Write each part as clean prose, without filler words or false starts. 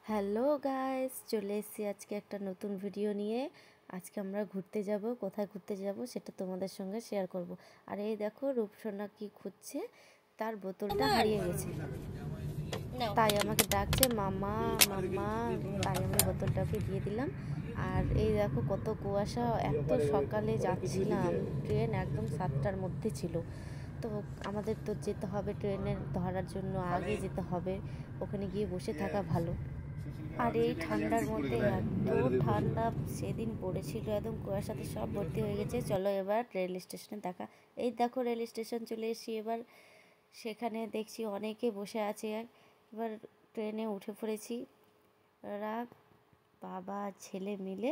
Hello guys, চলে এসেছি আজকে একটা নতুন ভিডিও নিয়ে। আজকে আমরা ঘুরতে যাব। কোথায় ঘুরতে যাব সেটা তোমাদের সঙ্গে শেয়ার করব। আর এই দেখো রূপসোনা কি খুঁজছে, তার বোতলটা হারিয়ে গেছে, তাই আমাকে ডাকছে মামা মামা। তাই আমি বোতলটাকে দিয়ে দিলাম। আর এই দেখো কত কুয়াশা, এত সকালে যাচ্ছিলাম, ট্রেন একদম 7টার মধ্যে ছিল। তো আমাদের তো যেতে হবে ট্রেনের ধরার জন্য, আগে যেতে হবে, ওখানে গিয়ে বসে থাকা ভালো। আর এই ঠান্ডার মধ্যে এত ঠান্ডা সেদিন পড়েছিল, একদম কুয়াশাতে সব ভর্তি হয়ে গেছে। চলো এবার রেল স্টেশনে দেখা। এই দেখো রেল স্টেশন চলে এসেছি। এবার সেখানে দেখছি অনেকে বসে আছে। এবার ট্রেনে উঠে পড়েছি। ওরা বাবা ছেলে মিলে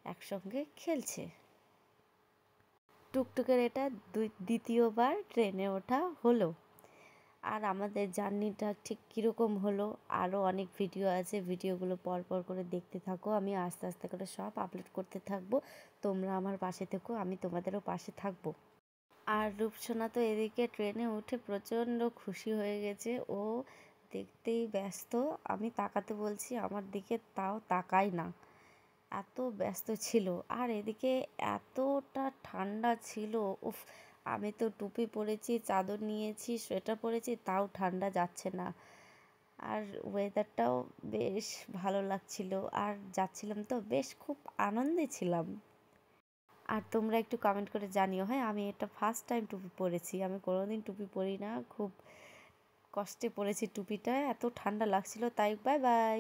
একসঙ্গে খেলছে। টুকটুকের এটা দ্বিতীয়বার ট্রেনে ওঠা হলো। আর আমাদের জার্নিটা ঠিক কীরকম হলো আরও অনেক ভিডিও আছে, ভিডিওগুলো পর পর করে দেখতে থাকো। আমি আস্তে আস্তে করে সব আপলোড করতে থাকবো। তোমরা আমার পাশে থেকো, আমি তোমাদেরও পাশে থাকবো। আর রূপসোনা তো এদিকে ট্রেনে উঠে প্রচণ্ড খুশি হয়ে গেছে, ও দেখতেই ব্যস্ত। আমি তাকাতে বলছি আমার দিকে, তাও তাকাই না, এত ব্যস্ত ছিল। আর এদিকে এতটা ঠান্ডা ছিল, উফ। আমি তো টুপি পরেছি, চাদর নিয়েছি, সোয়েটার পরেছি, তাও ঠান্ডা যাচ্ছে না। আর ওয়েদারটাও বেশ ভালো লাগছিল, আর যাচ্ছিলাম তো বেশ খুব আনন্দে ছিলাম। আর তোমরা একটু কমেন্ট করে জানিও। হ্যাঁ, আমি এটা ফার্স্ট টাইম টুপি পরেছি, আমি কোনোদিন টুপি পরি না, খুব কষ্টে পরেছি টুপিটা, এত ঠান্ডা লাগছিল। তাই বাই বাই।